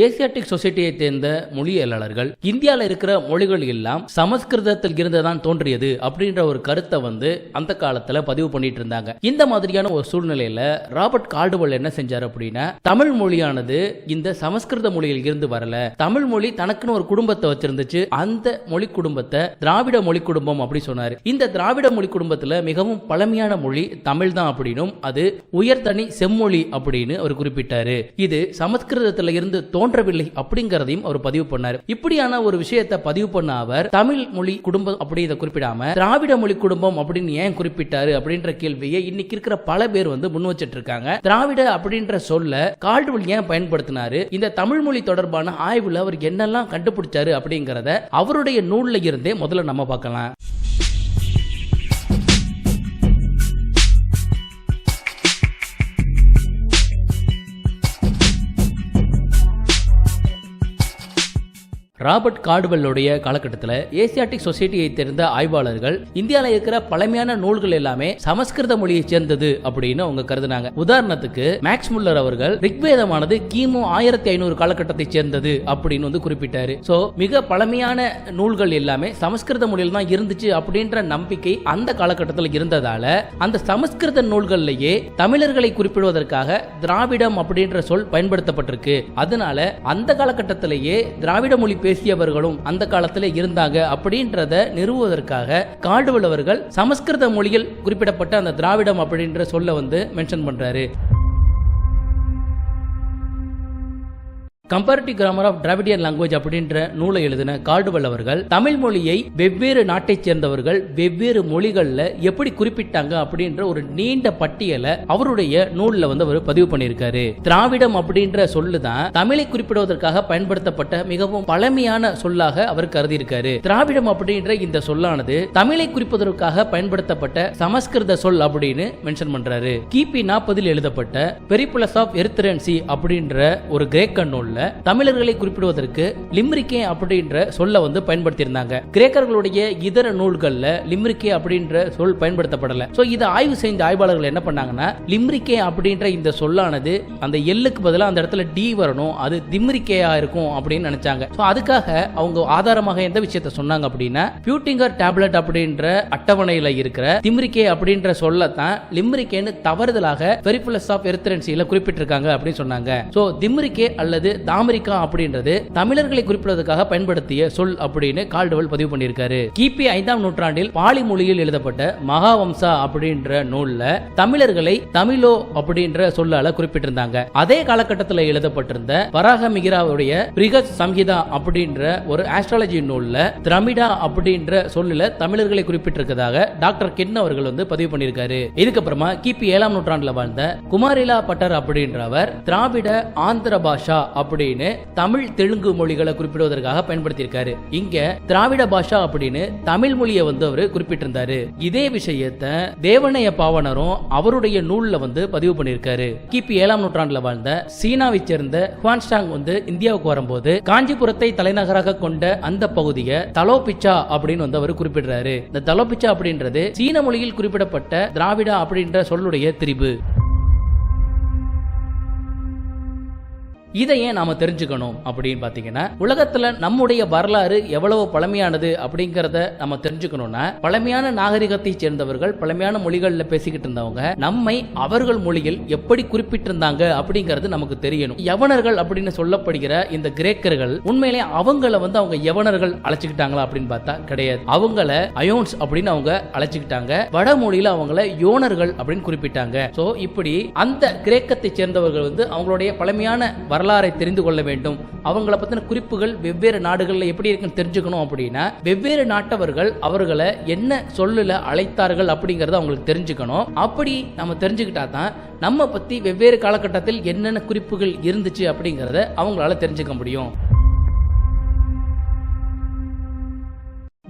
Asiatic சொசைட்டியை சேர்ந்த மொழியியலாளர்கள் இந்தியாவில் இருக்கிற மொழிகள் எல்லாம் சமஸ்கிருதத்தில் இருந்துதான் தோன்றியது அப்படின்ற ஒரு கருத்தை அந்த காலத்துல பதிவு பண்ணிட்டு இருந்தாங்க. இந்த மாதிரியான ஒரு சூழ்நிலையில ராபர்ட் கால்டுவெல் என்ன செஞ்சார் அப்படின்னா, தமிழ் மொழியானது இந்த சமஸ்கிருத மொழியில் இருந்து வரல, தமிழ் மொழி தனக்குன்னு ஒரு குடும்பத்தை வச்சிருந்துச்சு, அந்த மொழி குடும்பத்தை திராவிட மொழி குடும்பம் அப்படி சொன்னாரு. இந்த திராவிட மொழி குடும்பத்துல மிகவும் பழமையான மொழி தமிழ் தான் அப்படின்னும் அது உயர்தனி செம்மொழி அப்படின்னு அவர் குறிப்பிட்டாரு. இது சமஸ்கிருதத்துல இருந்து தோன்றவில்லை அப்படிங்கறதையும் அவர் பதிவு பண்ணார். இப்படியான ஒரு விஷயத்தை பதிவு பண்ண அவர் தமிழ் மொழி குடும்பம் அப்படி இதை குறிப்பிடாம திராவிட மொழி குடும்பம் அப்படின்னு ஏன் குறிப்பிட்டாரு அப்படின்ற கேள்வியை இன்னைக்கு இருக்கிற பல பேர் முன் வச்சிட்டு இருக்காங்க. திராவிட அப்படின்ற சொல்ல கால்டுவெல் ஏன் பயன்படுத்தினாரு, இந்த தமிழ் மொழி தொடர்பான ஆய்வுல அவர் என்னெல்லாம் கண்டுபிடிச்சாரு அப்படிங்கறத அவருடைய நூல்ல இருந்தே முதல்ல நம்ம பார்க்கலாம். ராபர்ட் கால்டுவெல்லுடைய காலகட்டத்தில் ஏசியாட்டிக் சொசைட்டியை சேர்ந்த ஆய்வாளர்கள் இந்தியாவில் இருக்கிற பழமையான நூல்கள் எல்லாமே சமஸ்கிருத மொழியை சேர்ந்தது அப்படின்னு அவங்க கருதுனாங்க. உதாரணத்துக்கு மேக்ஸ் முல்லர் அவர்கள் ரிக்வேதமானது கிமு 1500 காலகட்டத்தை சேர்ந்தது அப்படின்னு குறிப்பிட்டாரு. சோ மிக பழமையான நூல்கள் எல்லாமே சமஸ்கிருத மொழியில் தான் இருந்துச்சு அப்படின்ற நம்பிக்கை அந்த காலகட்டத்தில் இருந்ததால அந்த சமஸ்கிருத நூல்கள்லயே தமிழர்களை குறிப்பிடுவதற்காக திராவிடம் அப்படின்ற சொல் பயன்படுத்தப்பட்டிருக்கு. அதனால அந்த காலகட்டத்திலேயே திராவிட மொழி பேசியவர்களும் அந்த காலத்திலே இருந்தாங்க அப்படின்றத நிறுவுவதற்காக கால்டுவெல் அவர்கள் சமஸ்கிருத மொழியில் குறிப்பிடப்பட்ட அந்த திராவிடம் அப்படின்ற சொல்ல மென்ஷன் பண்றாரு. Comparative grammar of Dravidian language அப்படின்ற நூலை எழுதின கால்டுவெல் அவர்கள் தமிழ் மொழியை வெவ்வேறு நாட்டை சேர்ந்தவர்கள் வெவ்வேறு மொழிகள்ல எப்படி குறிப்பிட்டாங்க அப்படின்ற ஒரு நீண்ட பட்டியலை அவருடைய நூல்ல அவர் பதிவு பண்ணியிருக்காரு. திராவிடம் அப்படின்ற சொல்லுதான் தமிழை குறிப்பிடுவதற்காக பயன்படுத்தப்பட்ட மிகவும் பழமையான சொல்லாக அவர் கருதியிருக்காரு. திராவிடம் அப்படின்ற இந்த சொல்லானது தமிழை குறிப்பதற்காக பயன்படுத்தப்பட்ட சமஸ்கிருத சொல் அப்படின்னு மென்ஷன் பண்றாரு. கிபி 40 எழுதப்பட்ட பெரிப்புலஸ் ஆஃப் எரித்ரன்சி அப்படின்ற ஒரு கிரேக்க நூல் தமிழர்களை குறிப்பிடுவதற்கு லிம்ரிக்கே அப்படின்ற சொல்ல பயன்படுத்தியிருந்தாங்க. கிரேக்கர்களுடைய இதர நூல்கள்ல லிம்ரிக்கே அப்படின்ற சொல் பயன்படுத்தப்படல. சோ இதை ஆய்வு செய்த ஆய்வாளர்கள் என்ன பண்ணாங்கன்னா, லிம்ரிக்கே அப்படின்ற இந்த சொல்லானது அந்த எல்லுக்கு பதிலாக அந்த இடத்துல டி வரணும், அது திம்ரிக்கேயா இருக்கும் அப்படின்னு நினைச்சாங்க. சோ அதுக்காக அவங்க ஆதாரமாக எந்த விஷயத்தை சொன்னாங்க அப்படின்னா, பியூட்டிங்கர் டேப்லெட் அப்படின்ற அட்டவணையில இருக்கிற திம்ரிக்கே அப்படின்ற சொல்லத்தான் லிம்ரிக்கேன்னு தவறுதலாக பெரிப்புலஸ் ஆஃப் எரித்ரன்சியில குறிப்பிட்டிருக்காங்க அப்படின்னு சொன்னாங்க. சோ திம்ரிக்கே அல்லது தாமரிக்கா அப்படின்றது தமிழர்களை குறிப்பிடுவதற்காக பயன்படுத்திய சொல் அப்படின்னு கால்டுவெல் பதிவு பண்ணியிருக்காரு. கிபி 5ஆம் நூற்றாண்டில் பாலி மொழியில் எழுதப்பட்ட மகாவம்சா அப்படின்ற நூல்ல தமிழர்களை தமிழோ அப்படின்ற சொல்லால குறிப்பிட்டிருந்தாங்க. அதே காலகட்டத்தில் எழுதப்பட்டிருந்த வராகமிகிராவுடைய பிரிகத் சம்ஹிதா அப்படின்ற ஒரு ஆஸ்ட்ராலஜி நூல்ல திராமிடா அப்படின்ற சொல்லுல தமிழர்களை குறிப்பிட்டிருக்கதாக டாக்டர் கென் அவர்கள் பதிவு பண்ணியிருக்காரு. இதுக்கப்புறமா கிபி 7ஆம் நூற்றாண்டுல வாழ்ந்த குமாரிலா பட்டர் அப்படின்றவர் திராவிட ஆந்திர பாஷா அப்படின்னு தமிழ் தெலுங்கு மொழிகளை குறிப்பிடுவதற்காக பயன்படுத்தியிருக்காரு. இங்க திராவிட பாஷா அப்படின்னு தமிழ் மொழியை அவர் குறிப்பிட்டிருந்தாரு. இதே விஷயத்தை தேவனைய பாவனரும் அவருடைய நூல்ல பதிவு பண்ணியிருக்காரு. கிபி 7ஆம் நூற்றாண்டுல வாழ்ந்த சீனாவை சேர்ந்த ஹுவான்ஸ்டாங் இந்தியாவுக்கு வரும்போது காஞ்சிபுரத்தை தலைநகராக கொண்ட அந்த பகுதியை தலோபிச்சா அப்படின்னு அவர் குறிப்பிடுறாரு. இந்த தலோபிச்சா அப்படின்றது சீன மொழியில் குறிப்பிடப்பட்ட திராவிடா அப்படின்ற சொல்லுடைய திரிபு. இதை ஏன் நாம தெரிஞ்சுக்கணும் அப்படின்னு பாத்தீங்கன்னா, உலகத்துல நம்முடைய வரலாறு எவ்வளவு பழமையானது அப்படிங்கறத நம்ம தெரிஞ்சுக்கணும்னா, பழமையான நாகரிகத்தை சேர்ந்தவர்கள் பழமையான மொழிகள்ல பேசிக்கிட்டு இருந்தவங்க நம்மை அவர்கள் மொழியில் எப்படி குறிப்பிட்டிருந்தாங்க அப்படிங்கறது நமக்கு தெரியணும். யவனர்கள் அப்படின்னு சொல்லப்படுகிற இந்த கிரேக்கர்கள் உண்மையிலே அவங்கள அவங்க யவனர்கள் அழைச்சுக்கிட்டாங்களா அப்படின்னு பார்த்தா கிடையாது. அவங்கள அயோன்ஸ் அப்படின்னு அவங்க அழைச்சுக்கிட்டாங்க. வடமொழியில அவங்கள யோனர்கள் அப்படின்னு குறிப்பிட்டாங்க. சோ இப்படி அந்த கிரேக்கத்தை சேர்ந்தவர்கள் அவங்களுடைய பழமையான வரலாறை தெரிந்து கொள்ள வேண்டும். அவங்களை பத்தின குறிப்புகள் வெவ்வேறு நாடுகளில் எப்படி இருக்குன்னு தெரிஞ்சுக்கணும். அப்படின்னா வெவ்வேறு நாட்டவர்கள் அவர்களை என்ன சொல்லுல அழைத்தார்கள் அப்படிங்கறத அவங்களுக்கு தெரிஞ்சுக்கணும். அப்படி நம்ம தெரிஞ்சுக்கிட்டா தான் நம்ம பத்தி வெவ்வேறு காலகட்டத்தில் என்னென்ன குறிப்புகள் இருந்துச்சு அப்படிங்கறத அவங்களால தெரிஞ்சுக்க முடியும்.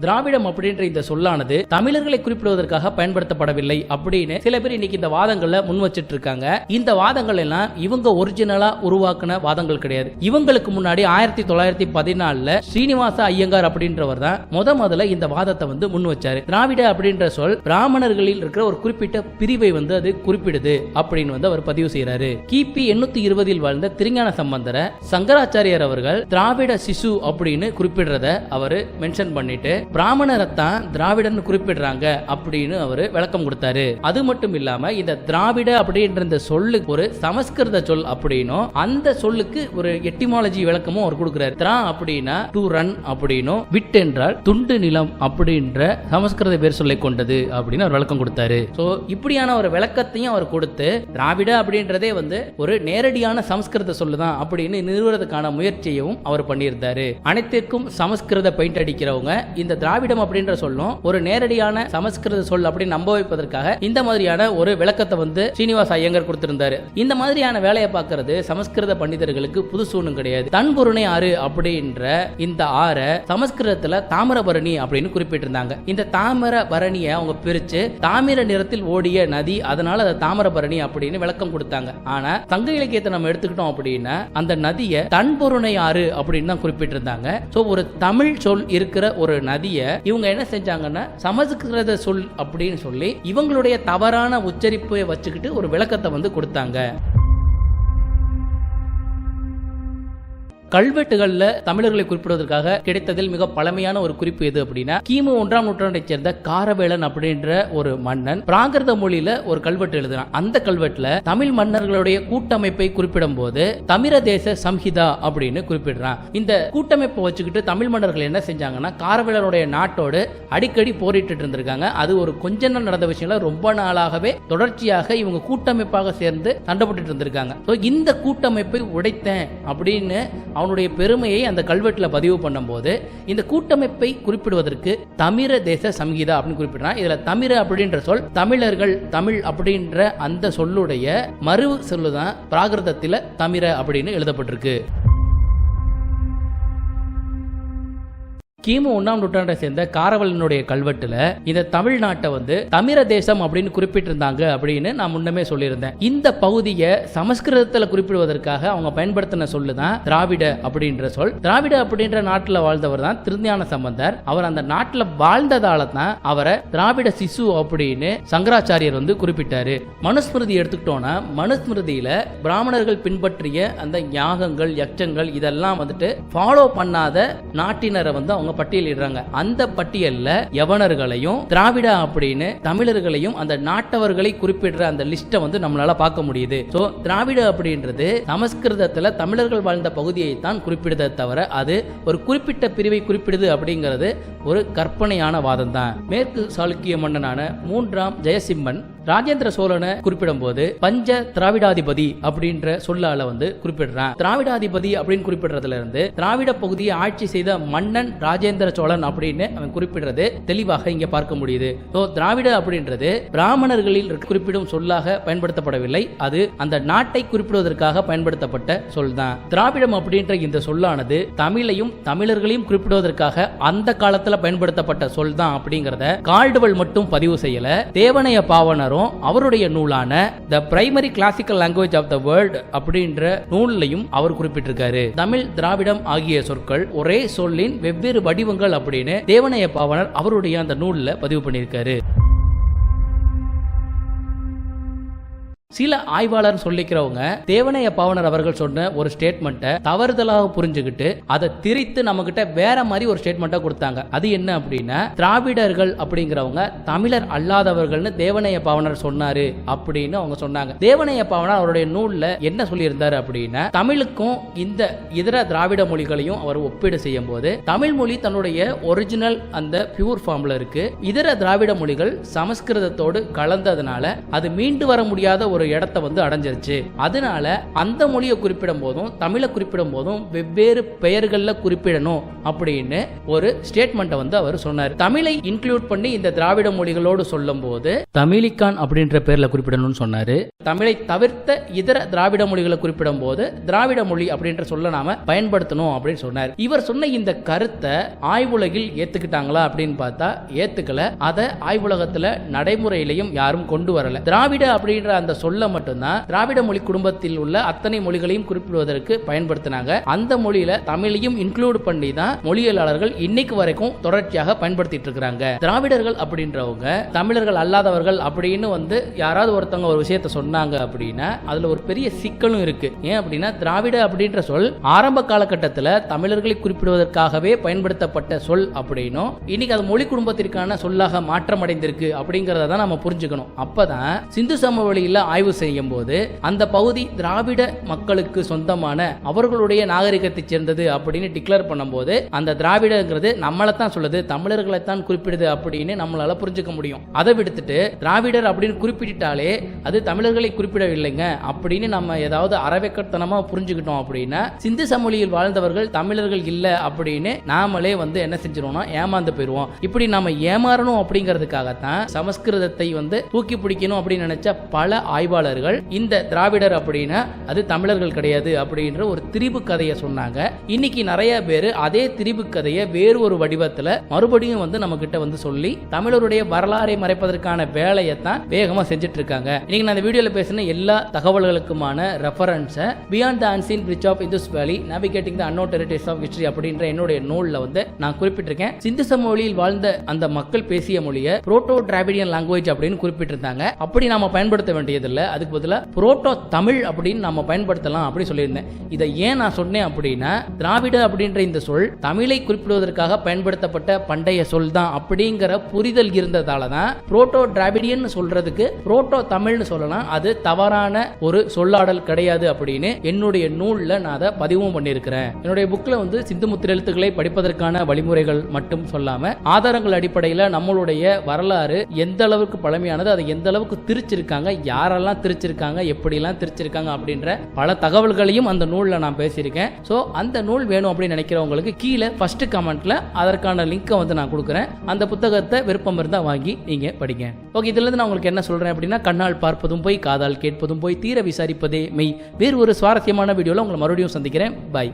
திராவிடம் அப்படின்ற இந்த சொல்லானது தமிழர்களை குறிப்பிடுவதற்காக பயன்படுத்தப்படவில்லை அப்படின்னு சில பேர் இன்னைக்கு இந்த வாதங்களை முன் வச்சிட்டு இருக்காங்க. இந்த வாதங்கள் எல்லாம் இவங்க ஒரிஜினலா உருவாக்குன வாதங்கள் கிடையாது. இவங்களுக்கு முன்னாடி 1914 ஸ்ரீனிவாச ஐயங்கார் அப்படின்றவர் தான் முதல்ல இந்த வாதத்தை முன் வச்சாரு. திராவிட அப்படின்ற சொல் பிராமணர்களில் இருக்கிற ஒரு குறிப்பிட்ட பிரிவை அது குறிப்பிடுது அப்படின்னு அவர் பதிவு செய்யறாரு. கிபி 820 வாழ்ந்த திருஞான சம்பந்தர சங்கராச்சாரியர் அவர்கள் திராவிட சிசு அப்படின்னு குறிப்பிடுறத அவர் மென்ஷன் பண்ணிட்டு பிராமணரைத்தான் திராவிடன் குறிப்பிடுறாங்க அப்படின்னு அவர் விளக்கம் கொடுத்தாரு. அது மட்டும் இல்லாம இந்த திராவிட அப்படின்ற இந்த சொல்லுக்கு ஒரு சமஸ்கிருத சொல் அப்படின்னும் அந்த சொல்லுக்கு ஒரு எட்டிமாலஜி விளக்கமும் அவர் கொடுக்கிறார். திரா அப்படின்னா டு ரன் அப்படின்னும் விட் என்றால் துண்டு நிலம் அப்படின்ற சமஸ்கிருத பேர் சொல்லை கொண்டது அப்படின்னு அவர் விளக்கம் கொடுத்தாரு. சோ இப்படியான ஒரு விளக்கத்தையும் அவர் கொடுத்து திராவிட அப்படின்றதே ஒரு நேரடியான சமஸ்கிருத சொல்லுதான் அப்படின்னு நிறுவனத்துக்கான முயற்சியையும் அவர் பண்ணியிருந்தாரு. அனைத்திற்கும் சமஸ்கிருத பெயிண்ட் அடிக்கிறவங்க இந்த திராவிடம் அப்படின்ற சொல்லும் ஒரு நேரடியான சமஸ்கிருத சொல் அப்படின்னு நம்ப வைப்பதற்காக இந்த மாதிரியான ஒரு விளக்கத்தை ஸ்ரீனிவாச ஐயங்கார் கொடுத்திருந்தாரு. இந்த மாதிரியான வேலையை பார்க்கிறது சமஸ்கிருத பண்டிதர்களுக்கு புதுசு ஒண்ணும் கிடையாது. தன்புருணை ஆறு அப்படின்ற இந்த ஆற சமஸ்கிருதத்துல தாமிரபரணி அப்படின்னு குறிப்பிட்டிருந்தாங்க. இந்த தாமிரபரணியை அவங்க பிரிச்சு தாமிர நிறத்தில் ஓடிய நதி, அதனால அதை தாமிரபரணி அப்படின்னு விளக்கம் கொடுத்தாங்க. ஆனா சங்க இலக்கியத்தை நம்ம எடுத்துக்கிட்டோம் அப்படின்னா அந்த நதியை தன்புருணை ஆறு அப்படின்னு தான் குறிப்பிட்டிருந்தாங்க. சோ ஒரு தமிழ் சொல் இருக்கிற ஒரு நதியை இவங்க என்ன செஞ்சாங்கன்னா சமஸ்கிருத சொல் அப்படின்னு சொல்லி இவங்களுடைய தவறான உச்சரிப்பை வச்சுக்கிட்டு ஒரு விளக்கத்தை கொடுத்தாங்க. கல்வெட்டுகள்ல தமிழர்களை குறிப்பிடுவதற்காக கிடைத்ததில் மிக பழமையான ஒரு குறிப்பு எது அப்படின்னா கிமு 1ஆம் நூற்றாண்டை சேர்ந்த காரவேலன் அப்படின்ற ஒரு மன்னன் பிராகிருத மொழியில ஒரு கல்வெட்டு எழுதுறான். அந்த கல்வெட்டுல தமிழ் மன்னர்களுடைய கூட்டமைப்பை குறிப்பிடும் போது தமிர தேச சம்ஹிதா அப்படின்னு குறிப்பிடுறான். இந்த கூட்டமைப்பை வச்சுக்கிட்டு தமிழ் மன்னர்கள் என்ன செஞ்சாங்கன்னா காரவேலனுடைய நாட்டோடு அடிக்கடி போரிட்டு இருந்திருக்காங்க. அது ஒரு கொஞ்ச நாள் நடந்த விஷயம், ரொம்ப நாளாகவே தொடர்ச்சியாக இவங்க கூட்டமைப்பாக சேர்ந்து சண்டை போட்டுட்டு இருந்திருக்காங்க. இந்த கூட்டமைப்பை உடைத்தேன் அப்படின்னு அவனுடைய பெருமையை அந்த கல்வெட்டுல பதிவு பண்ணும் போது இந்த கூட்டமைப்பை குறிப்பிடுவதற்கு தமிர தேச சம்ஹிதா அப்படின்னு குறிப்பிடுறான். இதுல தமிர அப்படின்ற சொல் தமிழர்கள், தமிழ் அப்படின்ற அந்த சொல்லுடைய மறு சொல்லுதான் பிராகிருதத்தில் தமிர அப்படின்னு எழுதப்பட்டிருக்கு. கிமு 1ஆம் நூற்றாண்டை சேர்ந்த காரவேலனுடைய கல்வெட்டுல இந்த தமிழ்நாட்டை தமிர தேசம் அப்படின்னு குறிப்பிட்டிருந்தாங்க அப்படின்னு நான் முன்னமே சொல்லியிருந்தேன். இந்த பகுதியை சமஸ்கிருதத்தில் குறிப்பிடுவதற்காக அவங்க பயன்படுத்தின சொல்லுதான் திராவிட அப்படின்ற சொல். திராவிட அப்படின்ற நாட்டில் வாழ்ந்தவர் தான் திருஞான சம்பந்தர். அவர் அந்த நாட்டில் வாழ்ந்ததால தான் அவரை திராவிட சிசு அப்படின்னு சங்கராச்சாரியர் குறிப்பிட்டாரு. மனுஸ்மிருதி எடுத்துக்கிட்டோம்னா மனுஸ்மிருதியில பிராமணர்கள் பின்பற்றிய அந்த யாகங்கள், யக்ஷங்கள் இதெல்லாம் ஃபாலோ பண்ணாத நாட்டினரை அவங்க பட்டியலிடுறாங்க. அந்த பட்டியல்ல யவனர்களையும் திராவிட அப்படின்னு தமிழர்களையும் அந்த நாட்டவர்களை குறிப்பிடுற அந்த லிஸ்ட நம்மளால பார்க்க முடியுது. சோ திராவிட அப்படின்றது சமஸ்கிருதத்துல தமிழர்கள் வாழ்ந்த பகுதியை தான் குறிப்பிடுதே தவிர அது ஒரு குறிப்பிட்ட பிரிவை குறிப்பிடுது அப்படிங்கிறது ஒரு கற்பனையான வாதம் தான். மேற்கு சாளுக்கிய மன்னனான 3ஆம் ஜெயசிம்மன் ராஜேந்திர சோழனை குறிப்பிடும் போது பஞ்ச திராவிடாதிபதி அப்படின்ற சொல்லால குறிப்பிடுறான். திராவிடாதிபதி அப்படின்னு குறிப்பிடுறதுல இருந்து திராவிட பகுதியை ஆட்சி செய்த மன்னன் ராஜேந்திர சோழன் அப்படின்னு அவன் குறிப்பிடுறது தெளிவாக இங்க பார்க்க முடியுது. திராவிட அப்படின்றது பிராமணர்களில் குறிப்பிடும் சொல்லாக பயன்படுத்தப்படவில்லை. அது அந்த நாட்டை குறிப்பிடுவதற்காக பயன்படுத்தப்பட்ட சொல் தான். திராவிடம் அப்படின்ற இந்த சொல்லானது தமிழையும் தமிழர்களையும் குறிப்பிடுவதற்காக அந்த காலத்துல பயன்படுத்தப்பட்ட சொல் தான் அப்படிங்கறத கால்டுவெல் மட்டும் பதிவு செய்யல. தேவனைய பாவனர் அவருடைய நூலான the primary classical language of the world அப்படின்ற நூலையும் அவர் குறிப்பிட்டிருக்காரு. தமிழ், திராவிடம் ஆகிய சொற்கள் ஒரே சொல்லின் வெவ்வேறு வடிவங்கள் அப்படின்னு தேவனைய பாவனர் அவருடைய அந்த நூல்ல பதிவு பண்ணியிருக்காரு. சில ஆய்வாளர் சொல்லிக்கிறவங்க தேவனைய பாவனர் அவர்கள் சொன்ன ஒரு ஸ்டேட்மெண்ட்டை தவறுதலாக புரிஞ்சுக்கிட்டு அதை திரித்து நம்ம கிட்ட வேற மாதிரி ஒரு ஸ்டேட்மெண்ட்டை கொடுத்தாங்க. அது என்ன அப்படின்னா திராவிடர்கள் அப்படிங்கிறவங்க தமிழர் அல்லாதவர்கள்னு தேவனைய பாவனர் சொன்னாரு அப்படின்னு அவங்க சொன்னாங்க. தேவனைய பாவனர் அவருடைய நூல்ல என்ன சொல்லியிருந்தாரு அப்படின்னா தமிழுக்கும் இந்த இதர திராவிட மொழிகளையும் அவர் ஒப்பீடு செய்யும் போது தமிழ் மொழி தன்னுடைய ஒரிஜினல் அந்த பியூர் ஃபார்ம்ல இருக்கு. இதர திராவிட மொழிகள் சமஸ்கிருதத்தோடு கலந்ததுனால அது மீண்டு வர முடியாத ஒரு இடத்தை வந்து அடைஞ்சிருச்சு. அதனால அந்த மொழியை குறிப்பிடும் போதும் தமிழை குறிப்பிடும் போதும் வெவ்வேறு பெயர்கள்ல குறிப்பிடணும் அப்படின்னு ஒரு ஸ்டேட்மெண்ட்டை வந்து அவர் சொன்னார். தமிழை இன்க்ளூட் பண்ணி இந்த திராவிட மொழிகளோடு சொல்லும் போது தமிழிக்கான் அப்படின்ற பேர்ல குறிப்பிடணும்னு சொன்னாரு. தமிழை தவிர்த்த இதர திராவிட மொழிகளை குறிப்பிடும் போது திராவிட மொழி அப்படின்ற சொல்ல நாம பயன்படுத்தணும் அப்படின்னு சொன்னார். இவர் சொன்ன இந்த கருத்தை ஆய்வுலகில் ஏத்துக்கிட்டாங்களா அப்படின்னு பார்த்தா ஏத்துக்கல. அதை ஆய்வுலகத்துல நடைமுறையிலையும் யாரும் கொண்டு வரல. திராவிட அப்படின்ற அந்த சொல்ல மட்டும்தான் திராவிட மொழி குடும்பத்தில் உள்ள அத்தனை மொழிகளையும் குறிப்பிடுவதற்கு பயன்படுத்தினாங்க. அந்த மொழியில தமிழையும் இன்க்ளூட் பண்ணி தான் மொழியியலாளர்கள் இன்னைக்கு வரைக்கும் தொடர்ச்சியாக பயன்படுத்திட்டு இருக்காங்க. திராவிடர்கள் அப்படின்றவங்க தமிழர்கள் அல்லாதவர்கள் அப்படின்னு வந்து யாராவது ஒருத்தவங்க ஒரு விஷயத்தை சொன்னாங்க அப்படின்னா அதுல ஒரு பெரிய சிக்கலும் இருக்கு. ஏன் அப்படின்னா திராவிட அப்படின்ற சொல் ஆரம்ப காலகட்டத்தில் தமிழர்களை குறிப்பிடுவதற்காகவே பயன்படுத்தப்பட்ட சொல் அப்படின்னும் இன்னைக்கு அது மொழி குடும்பத்திற்கான சொல்லாக மாற்றம் அடைந்திருக்கு அப்படிங்கறத தான் நம்ம புரிஞ்சுக்கணும். அப்பதான் சிந்து சமவெளியில ஆய்வு செய்யும் போது அந்த பகுதி திராவிட மக்களுக்கு சொந்தமான அவர்களுடைய நாகரிகத்தை சேர்ந்தது அப்படின்னு டிக்ளேர் பண்ணும்போது அந்த திராவிடங்கிறது நம்மளை தான் சொல்லுது, தமிழர்களை தான் குறிப்பிடுது அப்படின்னு நம்மளால புரிஞ்சுக்க முடியும். அதை விடுத்துட்டு திராவிடர் அப்படின்னு குறிப்பிட்டாலே அது தமிழர்களை குறிப்பிடவில்லைங்க அப்படின்னு நம்ம ஏதாவது அறவைக்கத்தனமா புரிஞ்சுக்கிட்டோம் அப்படின்னா சிந்து சமவெளியில் வாழ்ந்தவர்கள் தமிழர்கள் இல்ல அப்படின்னு நாமளே வந்து என்ன செஞ்சிருவோம்னா ஏமாந்து போயிருவோம். இப்படி நாம ஏமாறணும் அப்படிங்கிறதுக்காகத்தான் சமஸ்கிருதத்தை வந்து தூக்கி பிடிக்கணும் அப்படின்னு நினைச்ச பல ஆய்வாளர்கள் இந்த திராவிடர் அப்படின்னா அது தமிழர்கள் கிடையாது அப்படின்ற ஒரு திரிபு கதையை சொன்னாங்க. இன்னைக்கு நிறைய பேர் அதே திரிபு கதையை வேறு ஒரு வடிவத்துல மறுபடியும் வந்து நம்ம கிட்ட வந்து சொல்லி தமிழருடைய வரலாறை மறைப்பதற்கான வேலையை தான் வேகமா செஞ்சுட்டு இருக்காங்க. இன்னைக்கு நான் இந்த வீடியோல பேசின எல்லா தகவல்களுக்குமான ரெஃபரன்ஸை beyond the unseen bridge of Indus valley navigating the unknown territories of history அப்படின்ற என்னுடைய நூல்ல வந்து நான் குறிப்பிட்டிருக்கேன். சிந்து சமவெளியில் வாழ்ந்த அந்த மக்கள் பேசிய மொழியை புரோட்டோ டிராவிடியன் லாங்குவேஜ் அப்படின்னு குறிப்பிட்டிருந்தாங்க. அப்படி நாம பயன்படுத்த வேண்டியதில்லை, அதுக்கு பதிலா புரோட்டோ தமிழ் அப்படின்னு நாம பயன்படுத்தலாம் அப்படி சொல்லியிருந்தேன். இதை ஏன் நான் சொன்னேன் அப்படின்னா திராவிட அப்படின்ற இந்த சொல் தமிழை குறிப்பிடுவதற்காக பயன்படுத்தப்பட்ட பண்டைய சொல் தான் அப்படிங்கிற புரிதல் இருந்ததால தான் புரோட்டோ டிராவிடியன் சொல்றதுக்கு புரோட்டோ தமிழ்னு சொல்லலாம், அது தவறான ஒரு சொல்லாடல் கிடையாது அப்படின்னு என்னுடைய நூல்ல நான் அதை பதிவும் பண்ணியிருக்கிறேன். என்னுடைய புக்ல வந்து சிந்து முத்திரெழுத்துக்களை படிப்பதற்கான வழிமுறைகள் மட்டும் சொல்லாம ஆதாரங்கள் அடிப்படையில் நம்மளுடைய வரலாறு எந்த அளவுக்கு பழமையானது, அதை எந்த அளவுக்கு திரிச்சிருக்காங்க, யாரெல்லாம் திரிச்சிருக்காங்க, எப்படிலாம் திரிச்சிருக்காங்க அப்படின்ற பல தகவல்களையும் அந்த நூல்ல நான் பேசியிருக்கேன். ஸோ அந்த நூல் வேணும் அப்படின்னு நினைக்கிறவங்களுக்கு கீழே ஃபர்ஸ்ட் கமெண்ட்ல அதற்கான லிங்கை வந்து நான் கொடுக்குறேன். அந்த புத்தகத்தை விருப்பம் இருந்தால் வாங்கி நீங்க படிங்க. ஓகே, இதுல இருந்து நான் உங்களுக்கு என்ன சொல்றேன் அப்படின்னா கண்ணால் பார்ப்பதும் போய் காதால் கேட்பதும் போய் தீர விசாரிப்பதே மெய். வேறு ஒரு சுவாரஸ்யமான வீடியோல உங்களை மறுபடியும் சந்திக்கிறேன். பை.